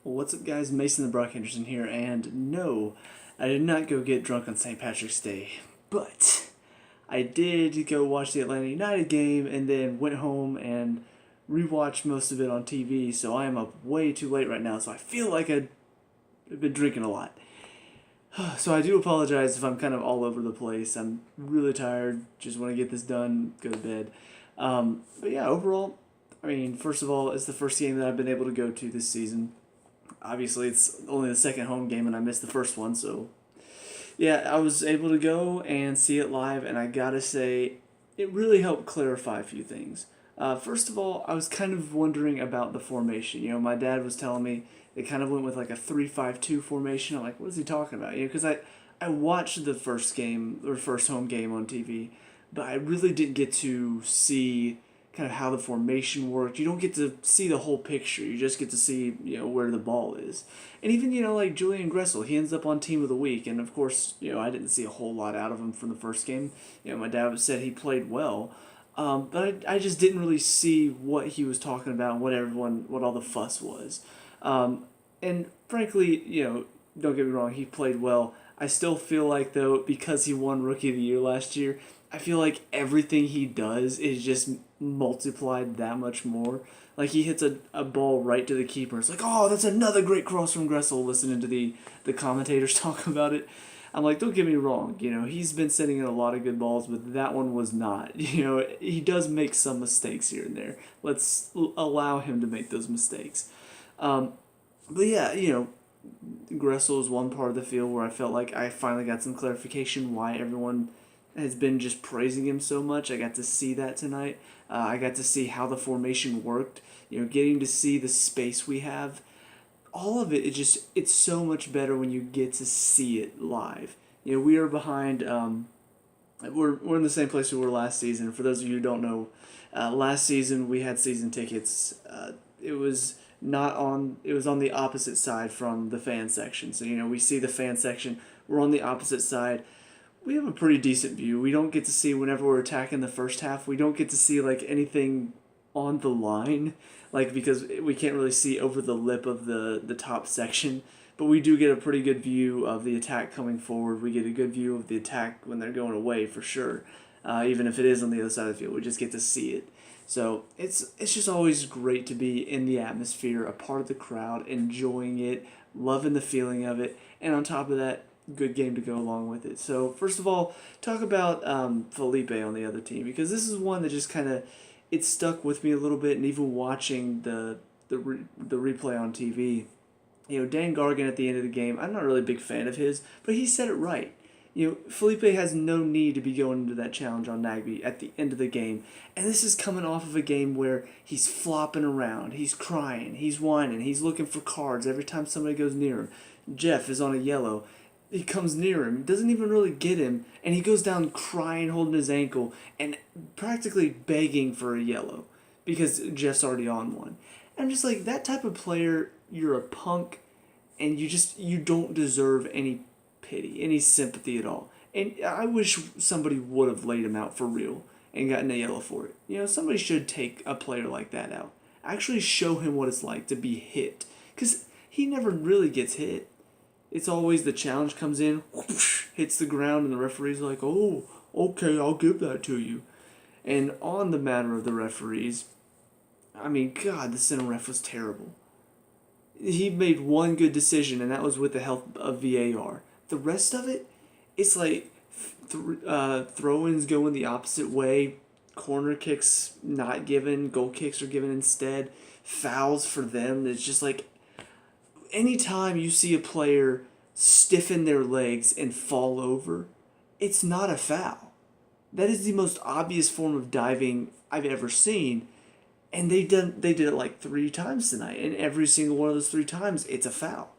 What's up, guys? Mason the Brock Henderson here, and no, I did not go get drunk on St. Patrick's Day, but I did go watch the Atlanta United game and then went home and rewatched most of it on TV, so I am up way too late right now, so I feel like I've been drinking a lot. So I do apologize if I'm kind of all over the place. I'm really tired, just want to get this done, go to bed. But yeah, overall, I mean, first of all, it's the first game that I've been able to go to this season. Obviously, it's only the second home game, and I missed the first one, so yeah, I was able to go and see it live, and I gotta say, it really helped clarify a few things. First of all, I was kind of wondering about the formation. You know, my dad was telling me they kind of went with like a 3-5-2 formation. I'm like, what is he talking about? You know, because I watched the first game, or first home game on TV, but I really didn't get to see kind of how the formation worked. You don't get to see the whole picture. You just get to see, you know, where the ball is. And even, you know, like Julian Gressel, he ends up on Team of the Week. And of course, you know, I didn't see a whole lot out of him from the first game. You know, my dad said he played well. But I just didn't really see what he was talking about, what all the fuss was. And frankly, you know, don't get me wrong, he played well. I still feel like, though, because he won Rookie of the Year last year, I feel like everything he does is just multiplied that much more. Like, he hits a ball right to the keeper. It's like, oh, that's another great cross from Gressel, listening to the commentators talk about it. I'm like, don't get me wrong, you know, he's been sending in a lot of good balls, but that one was not. You know, he does make some mistakes here and there. Let's allow him to make those mistakes. But yeah, you know, Gressel is one part of the field where I felt like I finally got some clarification why everyone has been just praising him so much. I got to see that tonight. I got to see how the formation worked. You know, getting to see the space we have. All of it, it's so much better when you get to see it live. You know, we are behind. We're in the same place we were last season. For those of you who don't know, last season we had season tickets. It was not on. It was on the opposite side from the fan section. So you know, we see the fan section. We're on the opposite side. We have a pretty decent view. We don't get to see whenever we're attacking the first half. We don't get to see like anything on the line, like, because we can't really see over the lip of the top section. But we do get a pretty good view of the attack coming forward. We get a good view of the attack when they're going away, for sure. Even if it is on the other side of the field, we just get to see it. So it's just always great to be in the atmosphere, a part of the crowd, enjoying it, loving the feeling of it, and on top of that, good game to go along with it. So first of all, talk about Felipe on the other team, because this is one that just kind of, it stuck with me a little bit, and even watching the replay on TV. You know, Dan Gargan at the end of the game, I'm not really a big fan of his, but he said it right. You know, Felipe has no need to be going into that challenge on Nagby at the end of the game. And this is coming off of a game where he's flopping around, he's crying, he's whining, he's looking for cards every time somebody goes near him. Jeff is on a yellow. He comes near him, doesn't even really get him, and he goes down crying, holding his ankle, and practically begging for a yellow because Jeff's already on one. I'm just like, that type of player, you're a punk, and you don't deserve any pity, any sympathy at all. And I wish somebody would have laid him out for real and gotten a yellow for it. You know, somebody should take a player like that out. Actually show him what it's like to be hit, because he never really gets hit. It's always the challenge comes in, whoosh, hits the ground, and the referee's like, oh, okay, I'll give that to you. And on the matter of the referees, I mean, God, the center ref was terrible. He made one good decision, and that was with the help of VAR. The rest of it, it's like throw-ins going the opposite way, corner kicks not given, goal kicks are given instead, fouls for them. It's just like, anytime you see a player stiffen their legs and fall over, it's not a foul. That is the most obvious form of diving I've ever seen, and they did it like 3 times tonight, and every single one of those 3 times, it's a foul.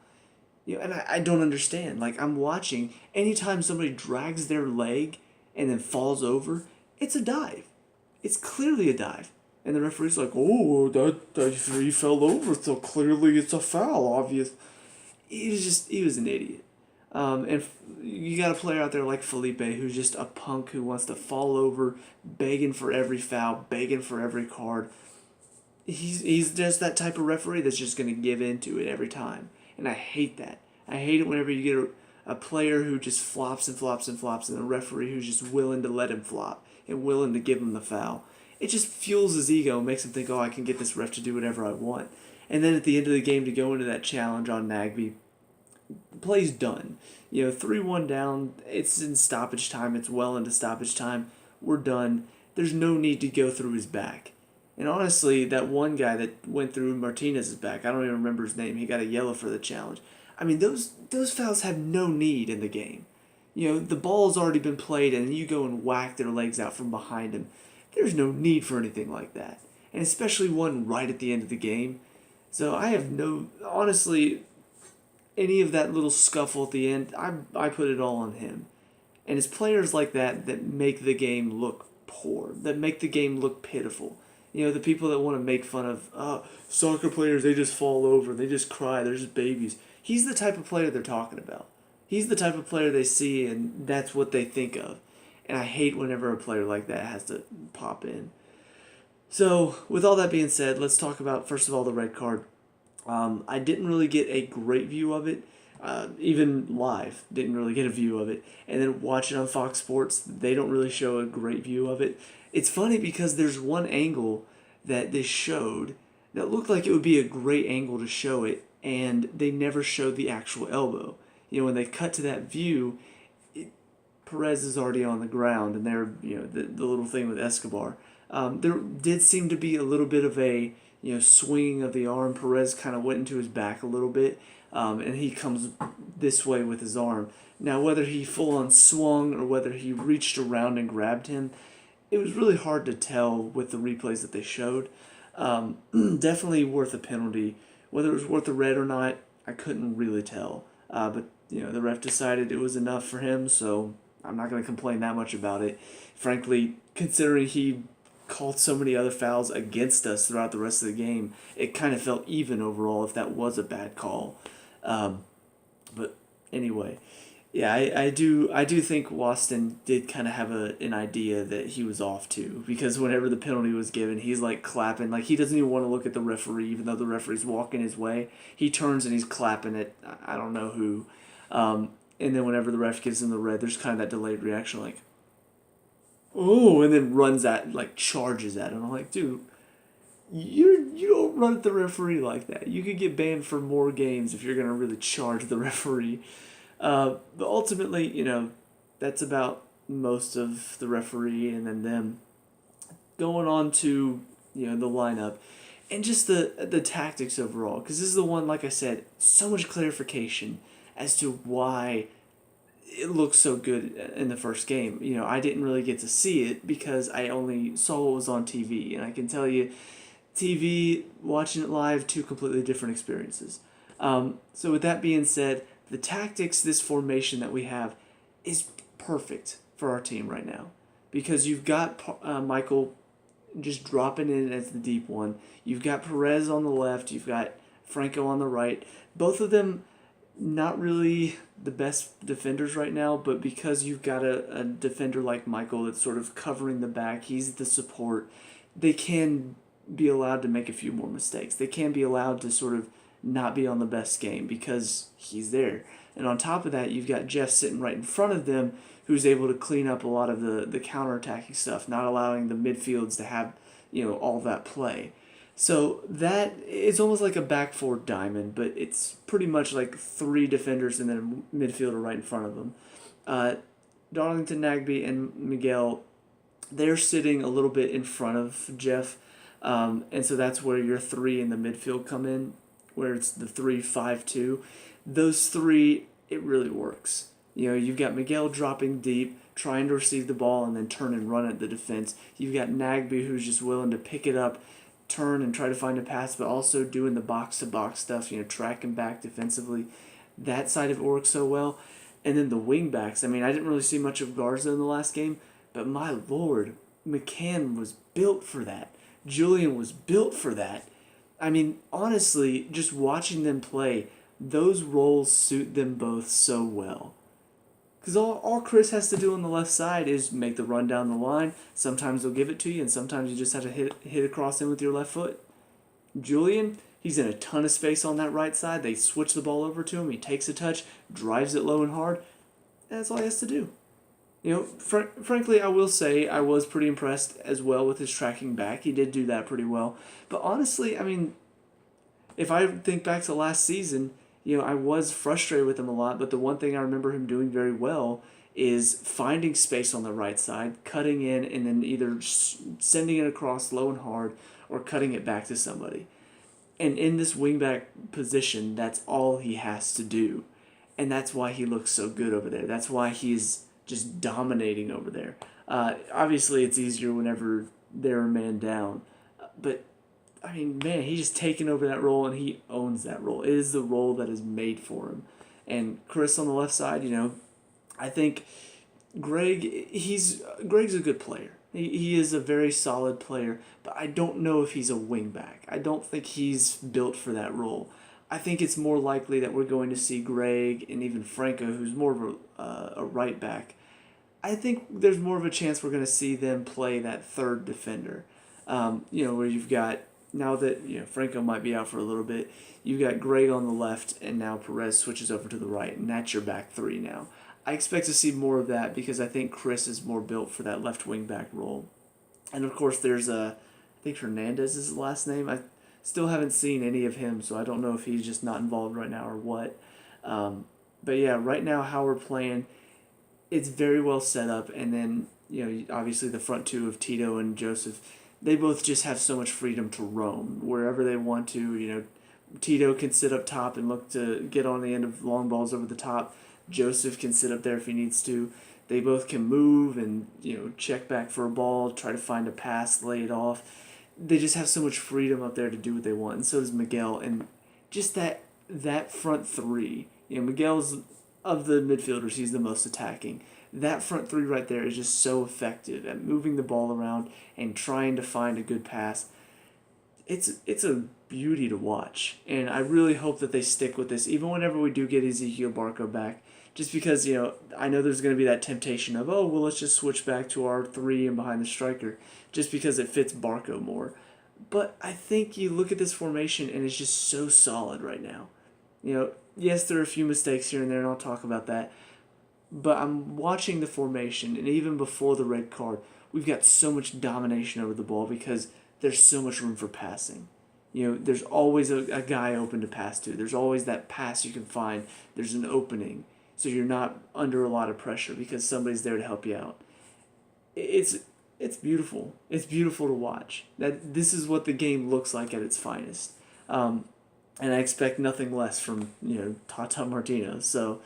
You know, and I don't understand. Like, I'm watching, anytime somebody drags their leg and then falls over, it's a dive. It's clearly a dive. And the referee's like, oh, that he fell over, so clearly it's a foul, obvious. He was an idiot. And you got a player out there like Felipe who's just a punk who wants to fall over, begging for every foul, begging for every card. he's just that type of referee that's just going to give into it every time, and I hate that. I hate it whenever you get a player who just flops and flops and flops, and a referee who's just willing to let him flop and willing to give him the foul. It just fuels his ego and makes him think, oh, I can get this ref to do whatever I want. And then at the end of the game, to go into that challenge on Nagby, play's done. 3-1 down, it's in stoppage time, it's well into stoppage time, we're done. There's no need to go through his back. And honestly, that one guy that went through Martinez's back, I don't even remember his name, he got a yellow for the challenge. I mean, those fouls have no need in the game. The ball's already been played and you go and whack their legs out from behind him. There's no need for anything like that. And especially one right at the end of the game. So I have honestly, any of that little scuffle at the end, I put it all on him. And it's players like that make the game look poor, that make the game look pitiful. The people that want to make fun of soccer players, they just fall over, they just cry, they're just babies. He's the type of player they're talking about. He's the type of player they see, and that's what they think of. And I hate whenever a player like that has to pop in. So, with all that being said, let's talk about, first of all, the red card. I didn't really get a great view of it. Even live, didn't really get a view of it. And then watching on Fox Sports, they don't really show a great view of it. It's funny because there's one angle that they showed that looked like it would be a great angle to show it, and they never showed the actual elbow. When they cut to that view, Perez is already on the ground, and they're, the little thing with Escobar. There did seem to be a little bit of a, swinging of the arm. Perez kind of went into his back a little bit, and he comes this way with his arm. Now, whether he full-on swung or whether he reached around and grabbed him, it was really hard to tell with the replays that they showed. Definitely worth a penalty. Whether it was worth a red or not, I couldn't really tell. But, the ref decided it was enough for him, so I'm not going to complain that much about it. Frankly, considering he called so many other fouls against us throughout the rest of the game, it kind of felt even overall if that was a bad call. But anyway, yeah, I do think Waston did kind of have an idea that he was off too, because whenever the penalty was given, he's like clapping, like he doesn't even want to look at the referee, even though the referee's walking his way. He turns and he's clapping at I don't know who. And then whenever the ref gives him the red, there's kind of that delayed reaction, like, oh, and then charges at him. I'm like, dude, you don't run at the referee like that. You could get banned for more games if you're going to really charge the referee. But ultimately, that's about most of the referee, and then them going on to, the lineup and just the tactics overall. Because this is the one, like I said, so much clarification as to why it looks so good in the first game. I didn't really get to see it because I only saw what was on TV, and I can tell you, TV, watching it live, two completely different experiences. So with that being said, the tactics, this formation that we have, is perfect for our team right now. Because you've got Michael just dropping in as the deep one. You've got Perez on the left. You've got Franco on the right. Both of them not really the best defenders right now, but because you've got a defender like Michael that's sort of covering the back, he's the support, they can be allowed to make a few more mistakes. They can be allowed to sort of not be on the best game because he's there. And on top of that, you've got Jeff sitting right in front of them who's able to clean up a lot of the counterattacking stuff, not allowing the midfields to have, all that play. So that is almost like a back four diamond, but it's pretty much like three defenders and then a midfielder right in front of them. Darlington Nagby and Miguel, they're sitting a little bit in front of Jeff, and so that's where your three in the midfield come in, where it's the 3-5-2. Those three, it really works. You've got Miguel dropping deep, trying to receive the ball, and then turn and run at the defense. You've got Nagby, who's just willing to pick it up, turn and try to find a pass, but also doing the box-to-box stuff, tracking back defensively. That side of it works so well. And then the wing-backs, I didn't really see much of Garza in the last game, but my lord, McCann was built for that. Julian was built for that. Honestly, just watching them play, those roles suit them both so well. Because all Chris has to do on the left side is make the run down the line. Sometimes they'll give it to you, and sometimes you just have to hit across in with your left foot. Julian, he's in a ton of space on that right side. They switch the ball over to him. He takes a touch, drives it low and hard. That's all he has to do. Frankly, I will say I was pretty impressed as well with his tracking back. He did do that pretty well. But honestly, I mean, if I think back to last season, I was frustrated with him a lot, but the one thing I remember him doing very well is finding space on the right side, cutting in, and then either sending it across low and hard or cutting it back to somebody. And in this wingback position, that's all he has to do. And that's why he looks so good over there. That's why he's just dominating over there. Obviously, it's easier whenever they're a man down. But, I mean, man, he's just taken over that role and he owns that role. It is the role that is made for him. And Chris on the left side, I think Greg's a good player. He is a very solid player, but I don't know if he's a wingback. I don't think he's built for that role. I think it's more likely that we're going to see Greg and even Franco, who's more of a right back. I think there's more of a chance we're going to see them play that third defender. Where you've got, now that Franco might be out for a little bit, you've got Greg on the left, and now Perez switches over to the right, and that's your back three now. I expect to see more of that because I think Chris is more built for that left wing back role. And of course, there's I think Hernandez is his last name. I still haven't seen any of him, so I don't know if he's just not involved right now or what. But yeah, right now how we're playing, it's very well set up. And then obviously the front two of Tito and Joseph, they both just have so much freedom to roam wherever they want to. Tito can sit up top and look to get on the end of long balls over the top. Joseph can sit up there if he needs to. They both can move and check back for a ball, try to find a pass, lay it off. They just have so much freedom up there to do what they want, and so does Miguel. And just that front three, Miguel's of the midfielders, he's the most attacking. That front three right there is just so effective at moving the ball around and trying to find a good pass. It's a beauty to watch, and I really hope that they stick with this, even whenever we do get Ezekiel Barco back. Just because, I know there's going to be that temptation of, let's just switch back to our three and behind the striker, just because it fits Barco more. But I think you look at this formation and it's just so solid right now. Yes, there are a few mistakes here and there, and I'll talk about that. But I'm watching the formation, and even before the red card, we've got so much domination over the ball because there's so much room for passing. There's always a guy open to pass to. There's always that pass you can find. There's an opening. So you're not under a lot of pressure because somebody's there to help you out. It's beautiful. It's beautiful to watch. This is what the game looks like at its finest. And I expect nothing less from Tata Martino. So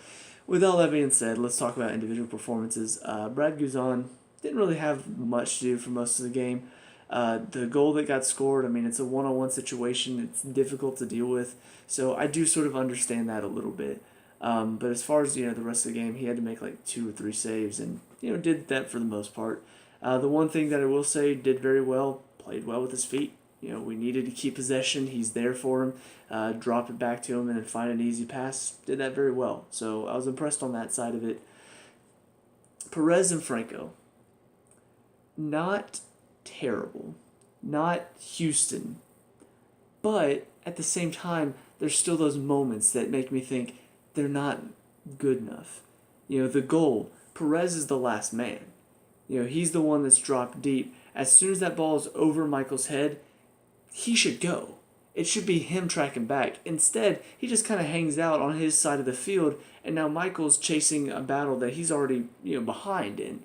with all that being said, let's talk about individual performances. Brad Guzan didn't really have much to do for most of the game. The goal that got scored, it's a one-on-one situation. It's difficult to deal with. So I do sort of understand that a little bit. But as far as the rest of the game, he had to make like 2 or 3 saves and did that for the most part. The one thing that I will say did very well, played well with his feet. We needed to keep possession. He's there for him. Drop it back to him and then find an easy pass. Did that very well. So I was impressed on that side of it. Perez and Franco, not terrible, not Houston, but at the same time, there's still those moments that make me think they're not good enough. The goal, Perez is the last man. He's the one that's dropped deep. As soon as that ball is over Michael's head, he should go. It should be him tracking back. Instead, he just kind of hangs out on his side of the field, and now Michael's chasing a battle that he's already behind in,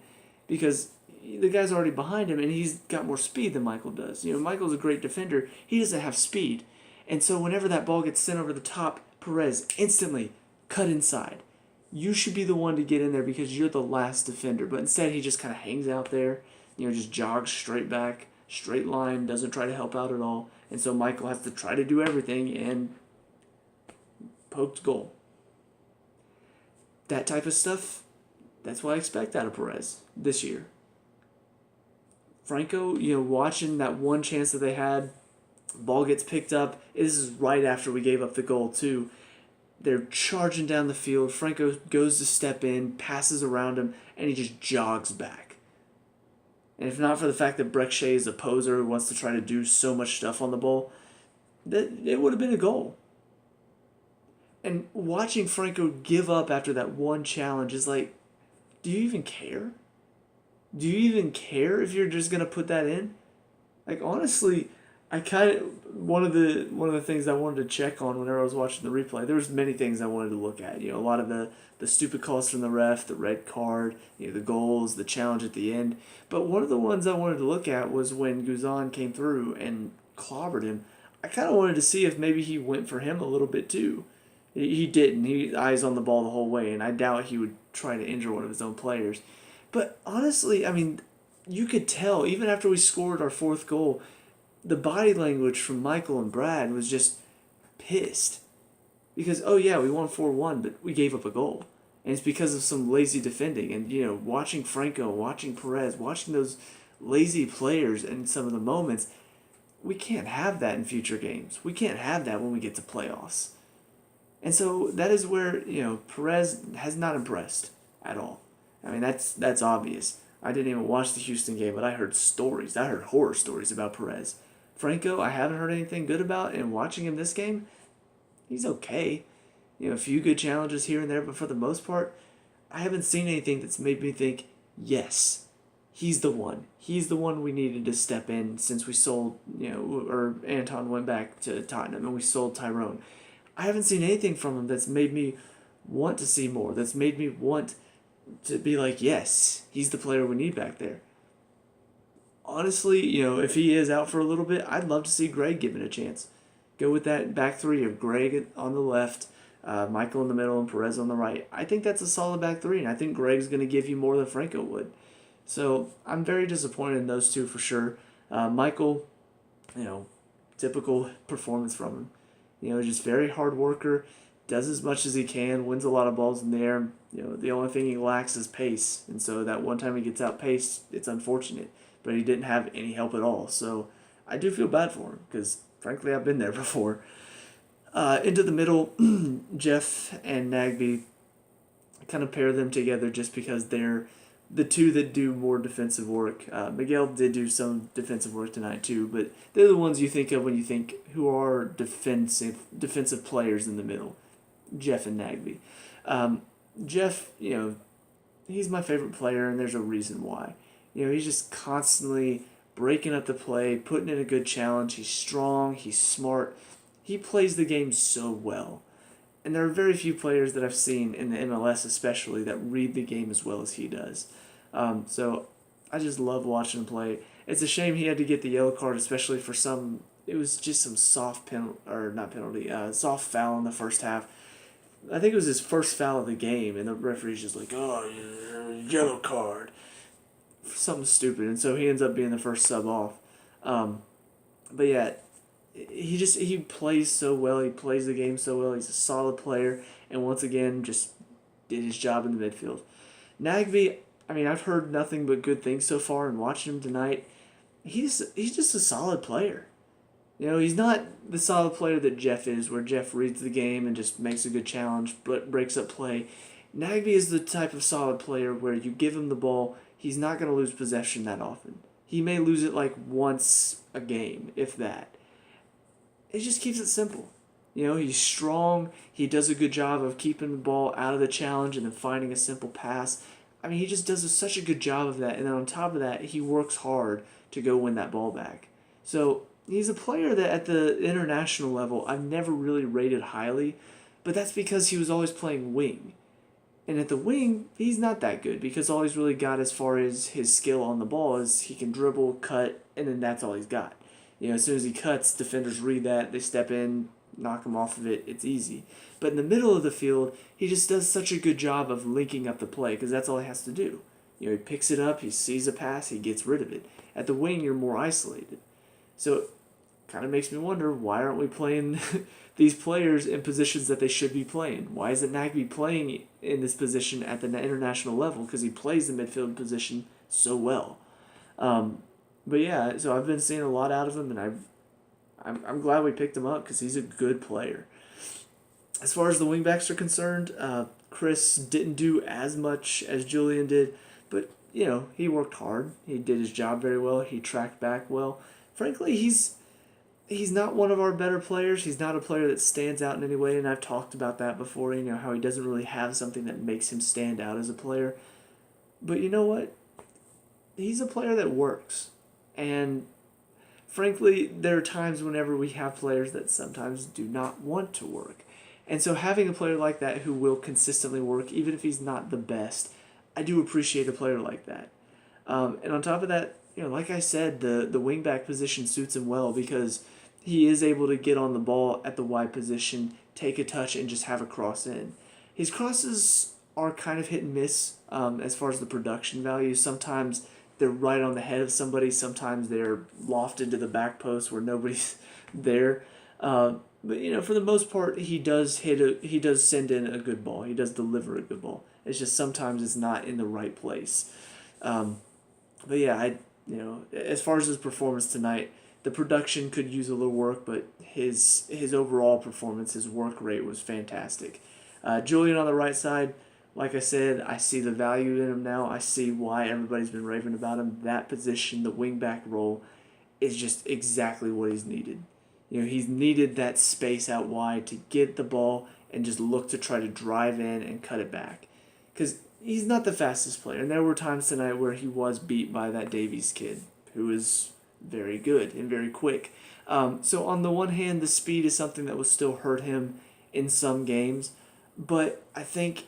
because the guy's already behind him, and he's got more speed than Michael does. Michael's a great defender. He doesn't have speed. And so whenever that ball gets sent over the top, Perez instantly cut inside. You should be the one to get in there because you're the last defender. But instead, he just kind of hangs out there, just jogs straight back, straight line, doesn't try to help out at all. And so Michael has to try to do everything and poked goal. That type of stuff, that's what I expect out of Perez this year. Franco, watching that one chance that they had, ball gets picked up. This is right after we gave up the goal, too. They're charging down the field. Franco goes to step in, passes around him, and he just jogs back. And if not for the fact that Breck Shea is a poser who wants to try to do so much stuff on the ball, that it would have been a goal. And watching Franco give up after that one challenge is like, do you even care? Do you even care if you're just gonna put that in? Like honestly, I kind of one of the things I wanted to check on whenever I was watching the replay. There was many things I wanted to look at. A lot of the stupid calls from the ref, the red card, the goals, the challenge at the end. But one of the ones I wanted to look at was when Guzan came through and clobbered him. I kind of wanted to see if maybe he went for him a little bit too. He didn't. He eyes on the ball the whole way, and I doubt he would try to injure one of his own players. But honestly, I mean, you could tell even after we scored our fourth goal, the body language from Michael and Brad was just pissed. Because, oh yeah, we won 4-1, but we gave up a goal. And it's because of some lazy defending. And, watching Franco, watching Perez, watching those lazy players in some of the moments, we can't have that in future games. We can't have that when we get to playoffs. And so that is where, Perez has not impressed at all. I mean, that's obvious. I didn't even watch the Houston game, but I heard stories. I heard horror stories about Perez. Franco, I haven't heard anything good about, and watching him this game, he's okay. A few good challenges here and there, but for the most part, I haven't seen anything that's made me think, yes, he's the one. He's the one we needed to step in since we sold, or Anton went back to Tottenham and we sold Tyrone. I haven't seen anything from him that's made me want to see more, that's made me want to be like, yes, he's the player we need back there. Honestly, if he is out for a little bit, I'd love to see Greg given a chance. Go with that back three of Greg on the left, Michael in the middle, and Perez on the right. I think that's a solid back three, and I think Greg's going to give you more than Franco would. So I'm very disappointed in those two for sure. Michael, typical performance from him. Just very hard worker, does as much as he can, wins a lot of balls in the air. The only thing he lacks is pace, and so that one time he gets outpaced, it's unfortunate. But he didn't have any help at all, so I do feel bad for him because frankly I've been there before. Into the middle, Jeff and Nagby, I kind of pair them together just because they're the two that do more defensive work. Miguel did do some defensive work tonight too, but they're the ones you think of when you think who are defensive players in the middle. Jeff and Nagby. Jeff, he's my favorite player, and there's a reason why. He's just constantly breaking up the play, putting in a good challenge. He's strong. He's smart. He plays the game so well. And there are very few players that I've seen in the MLS especially that read the game as well as he does. So I just love watching him play. It's a shame he had to get the yellow card, especially for it was just some soft soft foul in the first half. I think it was his first foul of the game, and the referee's just like, oh, yellow card. Something stupid, and so he ends up being the first sub off. But yeah, he plays so well. He plays the game so well. He's a solid player, and once again, just did his job in the midfield. Nagby, I mean, I've heard nothing but good things so far, and watching him tonight, he's just a solid player. He's not the solid player that Jeff is, where Jeff reads the game and just makes a good challenge, but breaks up play. Nagby is the type of solid player where you give him the ball, he's not going to lose possession that often. He may lose it like once a game, if that. It just keeps it simple. He's strong. He does a good job of keeping the ball out of the challenge and then finding a simple pass. I mean, he just does such a good job of that. And then on top of that, he works hard to go win that ball back. So he's a player that at the international level I've never really rated highly, but that's because he was always playing wing. And at the wing, he's not that good because all he's really got as far as his skill on the ball is he can dribble, cut, and then that's all he's got. As soon as he cuts, defenders read that, they step in, knock him off of it, it's easy. But in the middle of the field, he just does such a good job of linking up the play because that's all he has to do. He picks it up, he sees a pass, he gets rid of it. At the wing, you're more isolated. So it kind of makes me wonder, why aren't we playing these players in positions that they should be playing? Why isn't Nagby playing in this position at the international level? Because he plays the midfield position so well. But yeah, so I've been seeing a lot out of him, and I'm glad we picked him up because he's a good player. As far as the wingbacks are concerned, Chris didn't do as much as Julian did, but he worked hard. He did his job very well. He tracked back well. Frankly, he's he's not one of our better players. He's not a player that stands out in any way, and I've talked about that before, how he doesn't really have something that makes him stand out as a player. But you know what? He's a player that works. And frankly, there are times whenever we have players that sometimes do not want to work. And so having a player like that who will consistently work, even if he's not the best, I do appreciate a player like that. And on top of that, like I said, the wingback position suits him well because he is able to get on the ball at the wide position, take a touch, and just have a cross in. His crosses are kind of hit and miss as far as the production value. Sometimes they're right on the head of somebody. Sometimes they're lofted to the back post where nobody's there. But for the most part, he does he does send in a good ball. He does deliver a good ball. It's just sometimes it's not in the right place. But yeah, as far as his performance tonight, the production could use a little work, but his overall performance, his work rate was fantastic. Julian on the right side, like I said, I see the value in him now. I see why everybody's been raving about him. That position, the wingback role, is just exactly what he's needed. He's needed that space out wide to get the ball and just look to try to drive in and cut it back. Because he's not the fastest player, and there were times tonight where he was beat by that Davies kid, who is very good and very quick. So on the one hand, the speed is something that will still hurt him in some games, but I think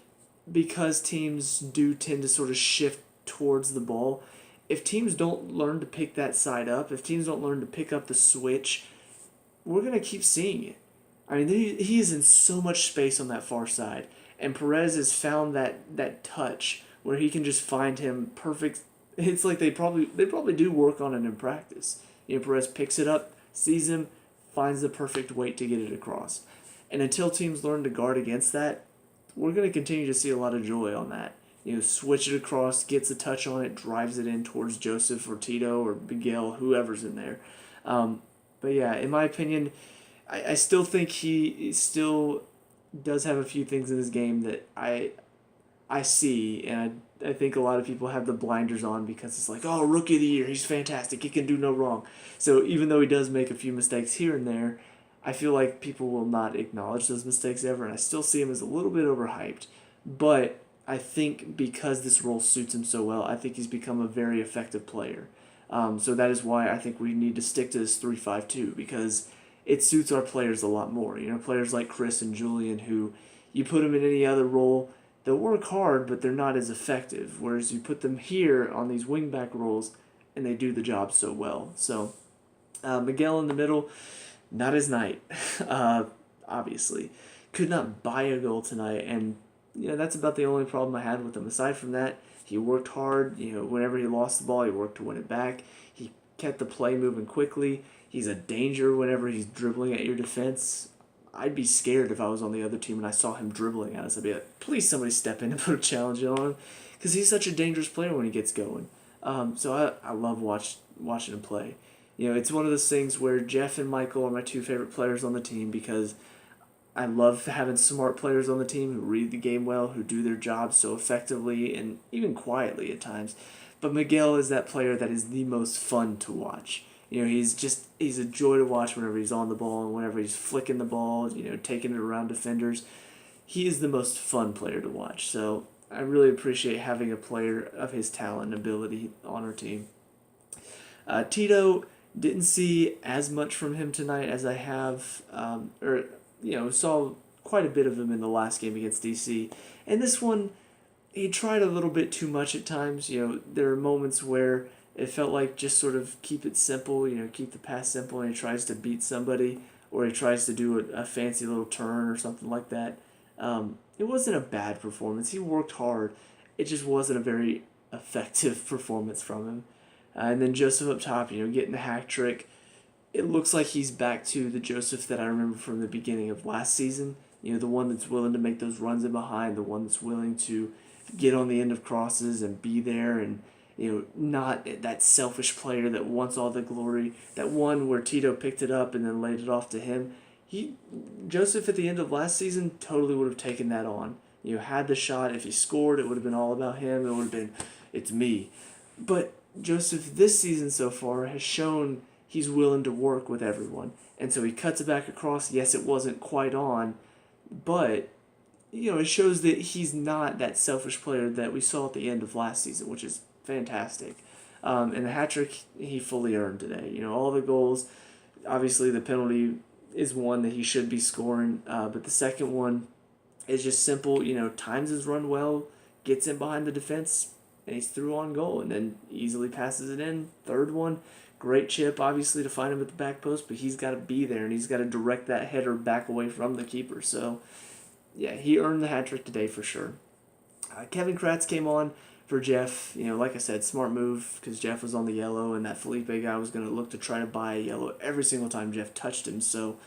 because teams do tend to sort of shift towards the ball, if teams don't learn to pick that side up, if teams don't learn to pick up the switch, we're going to keep seeing it. I mean, he is in so much space on that far side, and Perez has found that touch where he can just find him perfect. It's like they probably do work on it in practice. Perez picks it up, sees him, finds the perfect weight to get it across. And until teams learn to guard against that, we're going to continue to see a lot of joy on that. Switch it across, gets a touch on it, drives it in towards Joseph or Tito or Miguel, whoever's in there. But yeah, in my opinion, I still think he still does have a few things in his game that I see, and I think a lot of people have the blinders on because it's like, oh, Rookie of the Year, he's fantastic, he can do no wrong. So even though he does make a few mistakes here and there, I feel like people will not acknowledge those mistakes ever, and I still see him as a little bit overhyped. But I think because this role suits him so well, I think he's become a very effective player. So that is why I think we need to stick to this 3-5-2 because it suits our players a lot more. Players like Chris and Julian who you put them in any other role, they'll work hard, but they're not as effective. Whereas you put them here on these wingback roles, and they do the job so well. So Miguel in the middle, not his night, obviously. Could not buy a goal tonight, and that's about the only problem I had with him. Aside from that, he worked hard. Whenever he lost the ball, he worked to win it back. He kept the play moving quickly. He's a danger whenever he's dribbling at your defense. I'd be scared if I was on the other team and I saw him dribbling at us. I'd be like, please somebody step in and put a challenge on him because he's such a dangerous player when he gets going. So I love watching him play. It's one of those things where Jeff and Michael are my two favorite players on the team because I love having smart players on the team who read the game well, who do their job so effectively and even quietly at times. But Miguel is that player that is the most fun to watch. He's a joy to watch whenever he's on the ball and whenever he's flicking the ball, taking it around defenders. He is the most fun player to watch. So I really appreciate having a player of his talent and ability on our team. Tito, didn't see as much from him tonight as I have, saw quite a bit of him in the last game against DC. And this one, he tried a little bit too much at times. There are moments where it felt like just sort of keep it simple, keep the pass simple, and he tries to beat somebody, or he tries to do a fancy little turn or something like that. It wasn't a bad performance. He worked hard. It just wasn't a very effective performance from him. And then Joseph up top, getting the hack trick. It looks like he's back to the Joseph that I remember from the beginning of last season. The one that's willing to make those runs in behind, the one that's willing to get on the end of crosses and be there and, not that selfish player that wants all the glory. That one where Tito picked it up and then laid it off to him. Joseph at the end of last season totally would have taken that on. Had the shot. If he scored, it would have been all about him. It would have been, it's me. But Joseph this season so far has shown he's willing to work with everyone. And so he cuts it back across. Yes, it wasn't quite on, but it shows that he's not that selfish player that we saw at the end of last season, which is fantastic. And the hat trick he fully earned today. All the goals. Obviously, the penalty is one that he should be scoring, but the second one is just simple. Times his run well, gets in behind the defense, and he's through on goal, and then easily passes it in. Third one, great chip, obviously, to find him at the back post, but he's got to be there, and he's got to direct that header back away from the keeper. So, yeah, he earned the hat trick today for sure. Kevin Kratz came on for Jeff. Like I said, smart move because Jeff was on the yellow, and that Felipe guy was going to look to try to buy a yellow every single time Jeff touched him. So,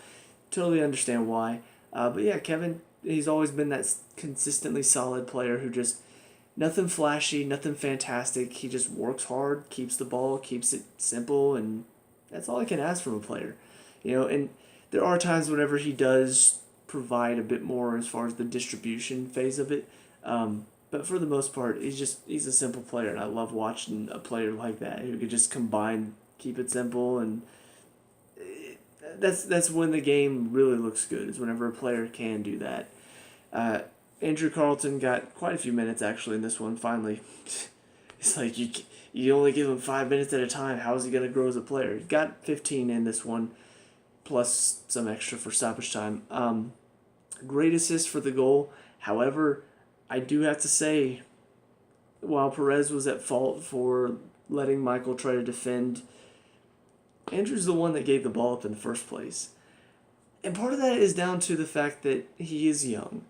totally understand why. But yeah, Kevin, he's always been that consistently solid player who just, nothing flashy, nothing fantastic. He just works hard, keeps the ball, keeps it simple, and that's all I can ask from a player. And there are times whenever he does provide a bit more as far as the distribution phase of it. But for the most part, he's a simple player, and I love watching a player like that who could just combine, keep it simple, and that's when the game really looks good, is whenever a player can do that. Andrew Carlton got quite a few minutes actually in this one. Finally, it's like you only give him 5 minutes at a time. How is he gonna grow as a player? He got 15 in this one, plus some extra for stoppage time. Great assist for the goal. However, I do have to say, while Perez was at fault for letting Michael try to defend, Andrew's the one that gave the ball up in the first place. And part of that is down to the fact that he is young.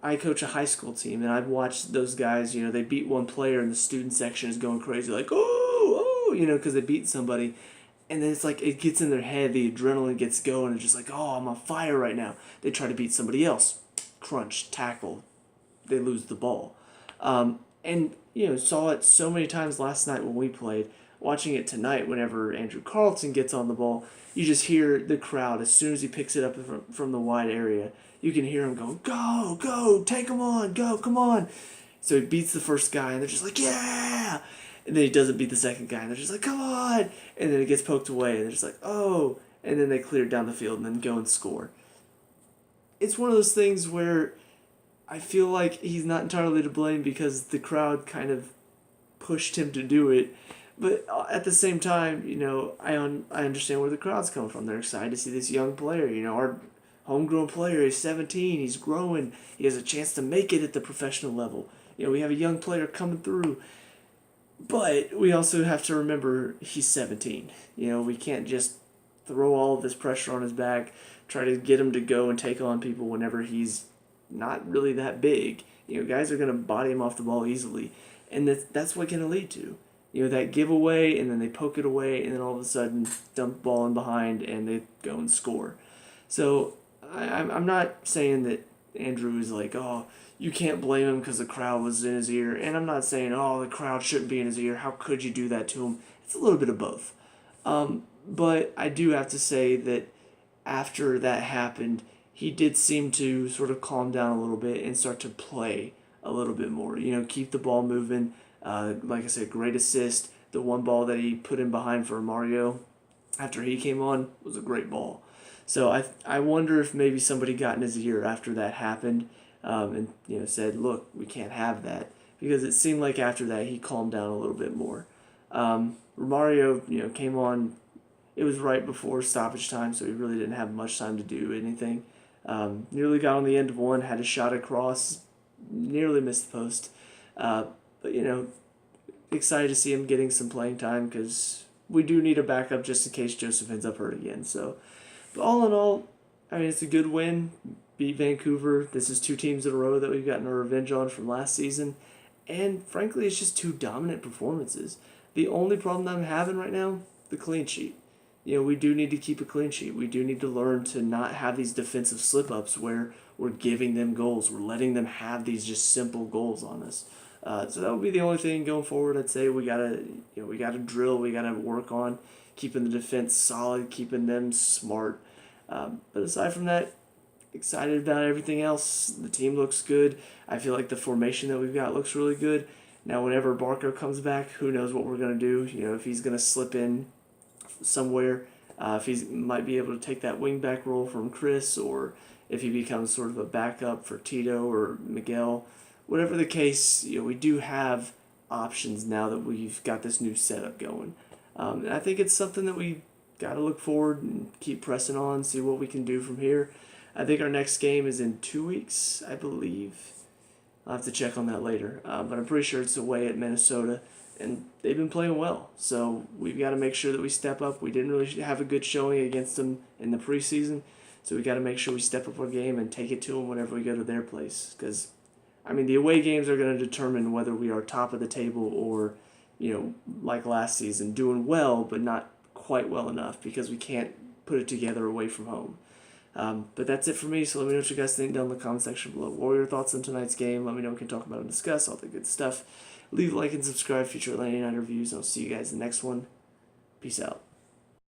I coach a high school team, and I've watched those guys, they beat one player, and the student section is going crazy, like, oh, because they beat somebody. And then it's like it gets in their head, the adrenaline gets going, and just like, oh, I'm on fire right now. They try to beat somebody else. Crunch, tackle, they lose the ball. And saw it so many times last night when we played. Watching it tonight, whenever Andrew Carlton gets on the ball, you just hear the crowd as soon as he picks it up from the wide area. You can hear him going, go, go, take him on, go, come on. So he beats the first guy, and they're just like, yeah. And then he doesn't beat the second guy, and they're just like, come on. And then it gets poked away, and they're just like, oh. And then they clear it down the field and then go and score. It's one of those things where I feel like he's not entirely to blame because the crowd kind of pushed him to do it. But at the same time, I understand where the crowd's coming from. They're excited to see this young player. Our homegrown player is 17. He's growing. He has a chance to make it at the professional level. We have a young player coming through. But we also have to remember he's 17. We can't just throw all of this pressure on his back, try to get him to go and take on people whenever he's not really that big. Guys are going to body him off the ball easily. And that's what can lead to. That giveaway, and then they poke it away, and then all of a sudden dump the ball in behind, and they go and score. So I'm not saying that Andrew is like, oh, you can't blame him because the crowd was in his ear. And I'm not saying, oh, the crowd shouldn't be in his ear. How could you do that to him? It's a little bit of both. But I do have to say that after that happened, he did seem to sort of calm down a little bit and start to play a little bit more. Keep the ball moving. Like I said, great assist. The one ball that he put in behind for Mario after he came on was a great ball. So I wonder if maybe somebody got in his ear after that happened and said, look, we can't have that. Because it seemed like after that he calmed down a little bit more. Mario, came on. It was right before stoppage time, so he really didn't have much time to do anything. Nearly got on the end of one, had a shot across, nearly missed the post. But, excited to see him getting some playing time because we do need a backup just in case Joseph ends up hurt again. So, but all in all, it's a good win. Beat Vancouver. This is 2 teams in a row that we've gotten our revenge on from last season. And frankly, it's just 2 dominant performances. The only problem that I'm having right now, the clean sheet. We do need to keep a clean sheet. We do need to learn to not have these defensive slip-ups where we're giving them goals. We're letting them have these just simple goals on us. So that would be the only thing going forward. I'd say we gotta drill. We gotta work on keeping the defense solid, keeping them smart. But aside from that, excited about everything else. The team looks good. I feel like the formation that we've got looks really good. Now, whenever Barco comes back, who knows what we're gonna do? If he's gonna slip in somewhere. If he might be able to take that wingback role from Chris, or if he becomes sort of a backup for Tito or Miguel. Whatever the case, we do have options now that we've got this new setup going. And I think it's something that we got to look forward and keep pressing on, see what we can do from here. I think our next game is in 2 weeks, I believe. I'll have to check on that later. But I'm pretty sure it's away at Minnesota, and they've been playing well. So we've got to make sure that we step up. We didn't really have a good showing against them in the preseason, so we got to make sure we step up our game and take it to them whenever we go to their place. Because, the away games are going to determine whether we are top of the table or, like last season, doing well but not quite well enough because we can't put it together away from home. But that's it for me, so let me know what you guys think down in the comment section below. What were your thoughts on tonight's game? Let me know, we can talk about and discuss all the good stuff. Leave a like and subscribe, future Atlanta United reviews, and I'll see you guys in the next one. Peace out.